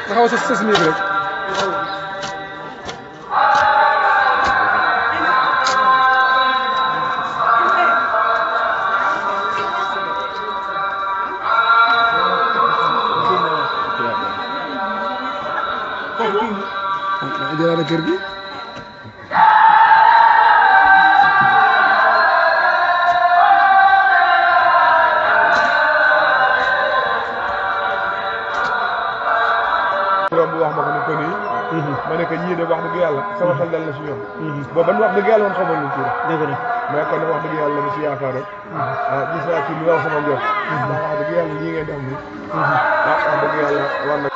taxaw sa sës néeg rek jëlaat kër gi romb wax ma ko ni ko nii ma ne ko ñii de wax dëgg yàlla sama xel dal na si ñoom boobu ban wax dëgg yàlla woon xamoon nañ ci dëgg la mais kon wax dëgg yàlla mi si yaakaar rek gis naa ci lu raw sama njort ndax wax dëgg yàlla lii ngeen def nii wax dëgg yàlla war na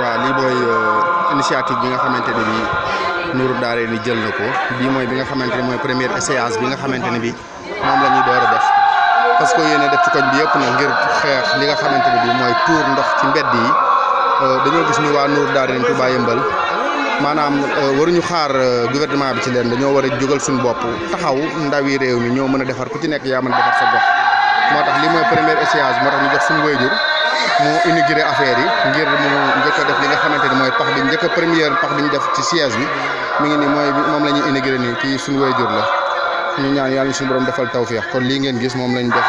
waaw lii mooy initiative bi nga xamante ne bi Nourou Darayni jël na ko bii mooy bi nga xamante ne mooy première séance bi nga xamante ne bi moom la ñuy door a def parce que yéene def ci koñ bi yëpp na ngir xeex li nga xamante ne bi mooy tuur ndox ci mbedd yi dañoo gis ni waa Nourou Darayni Touba Yeumbeul maanaam waruñu xaar gouvernement bi ci leen dañoo war a jógal suñu bopp taxaw ndawi réew mi ñoo mën a defar ku ci nekk yaa mën a defar sa gox moo tax li mooy première séance moo tax ñu jox suñu waajur mu inauguré affaire yi ngir mu njëkk a def li nga xamante ni mooy pax bi njëkk a première pax bi ñu def ci siège bi mi ngi ni mooy moom la ñuy inauguré nii kii suñu waajur la ñu ñaan yàlla ñu suñu borom defal tawfeex kon lii ngeen gis moom lañ def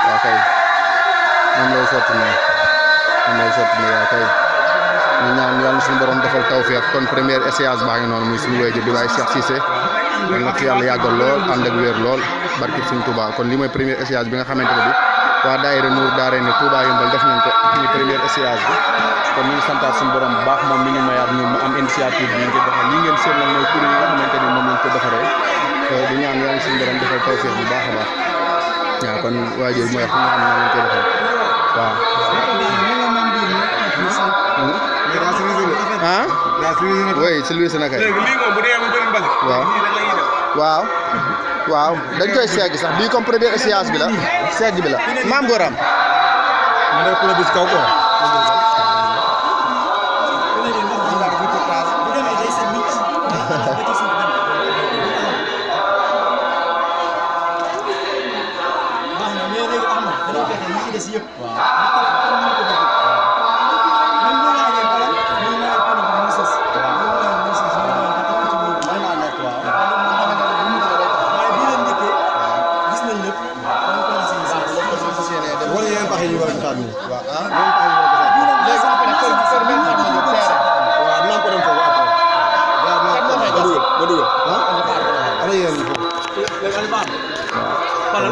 waaw kay moom lay sotti nii waaw kay ñu ñaan yàlla suñu borom defal tawfeex kon première séance baa ngi noonu muy suñu waajur di waaye Cheikh Cissé kon nag yàlla yàggal lool ànd ak wér lool barki suñu Touba kon lii mooy première séance bi nga xamante ne bi waa daayira Nourou Darayni Touba Yeumbeul def nañ ko ñu première séance bi kon ñu ngi santaat suñu borom bu baax moom mi ñu mayaat ñu am initiative bi ñu ngi defal lii ngeen seen nag mooy kuréel yi nga xamante ni moom lañ ko defaree di ñaan yàlla suñu borom defal tawfeex bu baax a baax waaw kon waajur mooy xam nga xam naa lañ koy defal waaw ah oui si luy na kay waaw waaw dañ koy segg sax bii comme première séance bi la segg bi la maam Goram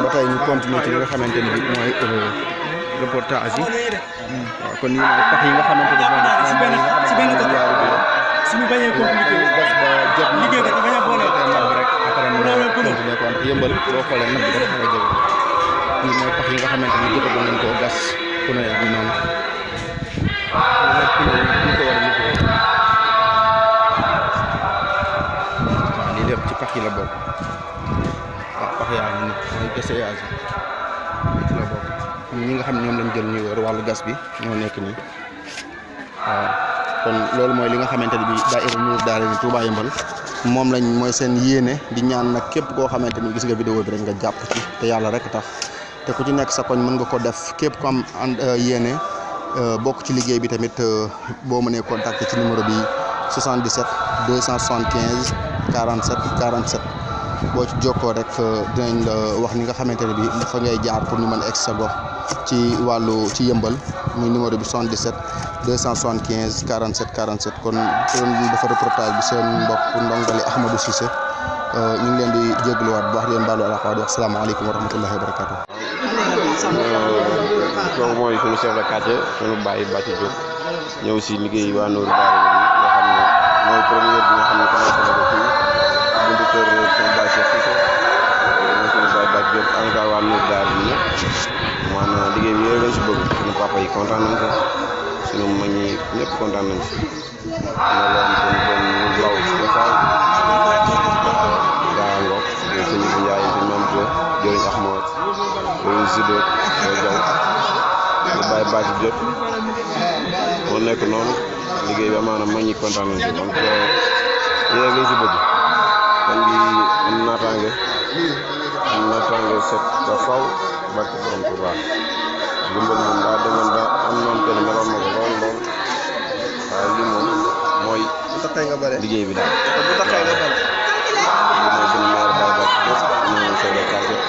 ba tey ñu continuer ci li nga xamante ni bi mooy reportage yi waaw kon nii mooy pax yi nga xamante ni suñu bañee compliqué gas ba jot liggéey ko bañ a boole rek après ñu continuer ko Yeumbeul boo xoolee nag bi dafa xaw a jege lii mooy pax yi nga xamante ni jotagoon nañ koo gas pune yaa ngi noonu pune yi ñu ko war a liggéey waaw lii lépp ci pax yi la bokk waaw pax yaa ngi nii mooy essayage ci la bokk ñi nga xam ne ñoom lañ jël ñu yor wàllu gas bi ñoo nekk nii waaw kon loolu mooy li nga xamante ni bi daayira Nourou Darayni Touba Yeumbeul moom lañ mooy seen yéene di ñaan nag képp koo xamante ni gis nga vidéo bi rek nga jàpp ci te yàlla rek tax te ku ci nekk sa koñ mën nga ko def képp ku am yéene bokk ci liggéey bi tamit boo mënee contacter ci numéro bi 77 275 47 47 boo ci jokkoo rek dinañ la wax ni nga xamante ne bi fa ngay jaar pour ñu mën a egg sa gox ci wàllu ci Yeumbeul muy numéro bi 77 275 47 47 kon dafa reportage bi seen mbokk ndongali Ahmadou Cissé ñu ngi leen di jégaluwaat bu wax di leen baalu àq di wax salaamaaleykum wa rahmatullahi wa barakatuh. kooku mooy suñu chef de quartier suñu bàyyi Bàcci Diop ñëw si liggéey waa Nourou Darayni bi nga xam ne mooy première bi nga xam ne commencé na ko fii buntu kër suñu bàyyi Cheikh Cissé mooy suñu baay Bac Diop en tout cas waa Nour daal di ñëpp maanaam liggéey bi yooyu lañ si bëgg suñu papa yi kontaan nañ ko suñu mag ñi ñëpp kontaan nañ si ma loon kon ñu law si defal gaa ngoog sëñ bi Ndiaye sëñ Mame Diop jëriñ Ahmad jëriñ Sido Jaw ñu Baye Bac Diop moo nekk noonu liggéey bi maanaam mag ñi kontaan nañ si donc yooyu lañ si bëgg kon bi am naataange set ba faw barke borom Tuuba dimbal moom daa demoon ba am noonu te meloon na ko lool waaye lii moom mooy liggéey bi daal lii mooy suñu maire Baye Bac Diop ñu chef de quartier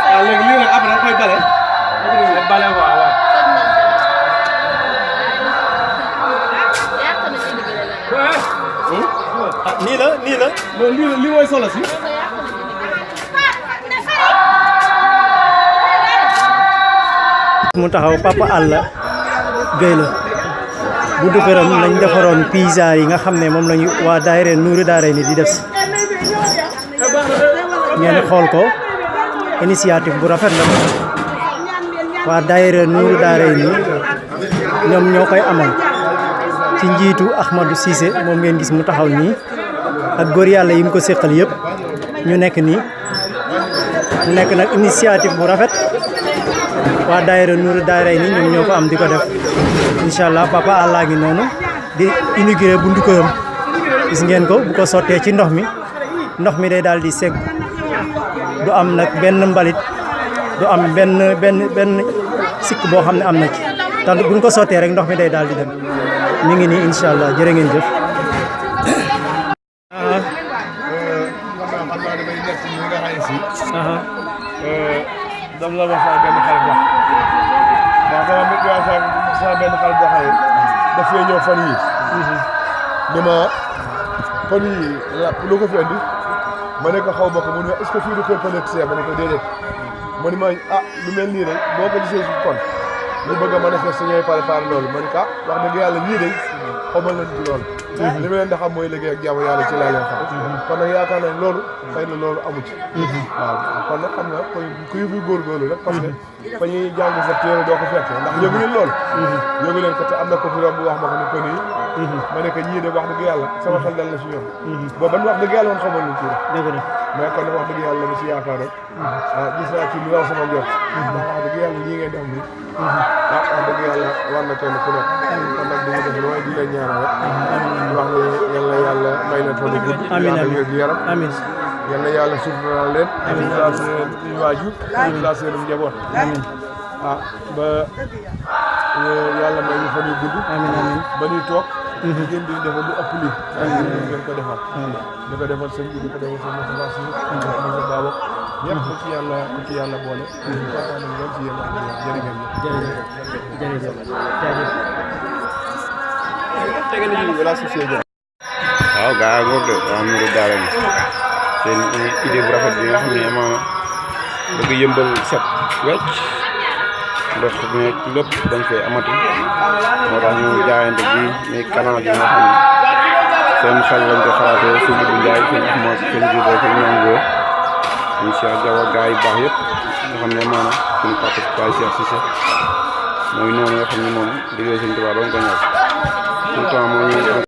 waaw léegi lii nag après da koy bale waaw nii la non lii mooy solo si mu taxaw Papa Alla Gueye la buntu këram lañ defaroon pizza yi nga xam ne moom lañu waa daayira Nuuru Daarayni di def ngeen xool ko initiative bu rafet la waa daayira Nuuru Daarayni ñoom ñoo koy amal ci njiitu Ahmadou Cissé moom ngeen gis mu taxaw nii ak góor yàlla yi mu ko séqal yëpp ñu nekk nii mu nekk nag initiative bu rafet waa daayira Nuuru Daarayni ñoom ñoo ko am di ko def incha allah Papa Alla ngi noonu di inauguré buntu këram gis ngeen ko bu ko sottee ci ndox mi day daal di segg du am nag benn mbalit du am benn sikk boo xam ne am na ci te buñ ko sottee rek ndox mi day daal di dem mi ngi nii incha allah jërë ngeen jëf. dam la wax sama benn xarit wax ndax sama benn xarit boo xam ne dafay ñëw fan yii ni ma fan yii lu ko fi andi ma ne ko xaw ma ko mu ne est-ce que fii du kër Peletier ma ne ko déedéet ma ni ma lu mel nii rek boo ko gisee si kon ñu bëgg a manifester ñooy préparé loolu ma ne ko wax dëgg yàlla ñii de xamal nañ ci loolu li ma leen di xam mooy liggéey ak jaamu yàlla ci laa leen xam kon nag yaakaar nañ loolu xëy na loolu amu ci waaw kon nag xam nga ku yëfu góorgóorlu rek parce que fa ñuy jàng sa téere doo ko fekk ndax yëgu leen loolu yëgu leen ko te am na ko fi bu wax ma ko ni ko nii ma ne ko ñii de wax dëgg yàlla sama xel dal na si ñoom boobu ban wax dëgg yàlla woon xamal ñu ci mais kon nag wax dëgg yàlla la si yaakaar rek gis naa ci lu raw sama njort ndax wax dëgg yàlla lii ngeen def nii wax dëgg yàlla war na kenn ku nekk kon nag dañu def mooy di leen ñaanal rek wax ni yàlla may leen fan gudd wér gu yaram yal na yàlla suturaal leen suturaal seen waajur suturaal seen njaboot ba yàlla may ñu fan yu gudd ba ñuy toog ngeen di defal lu ëpp lii ngeen ko defal di ko defal sëñ bi di ko defal sëñ Moustapha Sy Moussa Baba ñëpp ku ci yàlla boole kontaan nañ lool ci yéen jërë ngeen jërëjëf waaw gaa ngoog de waa Nuuru Daarayni seen idée bu rafet bi nga xam ne amaana bëgg yëmbal set wecc ndox mi lépp dañ koy amati moo tax ñu jaayante bi muy canal bi nga xam ne seen xel lañ ko xalaatee sëñ bu Njaay sëñ Ahmad sëñ Jibo sëñ Nango ñu Cheikh Jaw gaa yu baax yëpp nga xam ne maanaam suñu papa Baye Cheikh Cissé mooy noonu nga xam ne moom liggéey sëñ Tuubaa doon ko ñor tout le temps moo ñu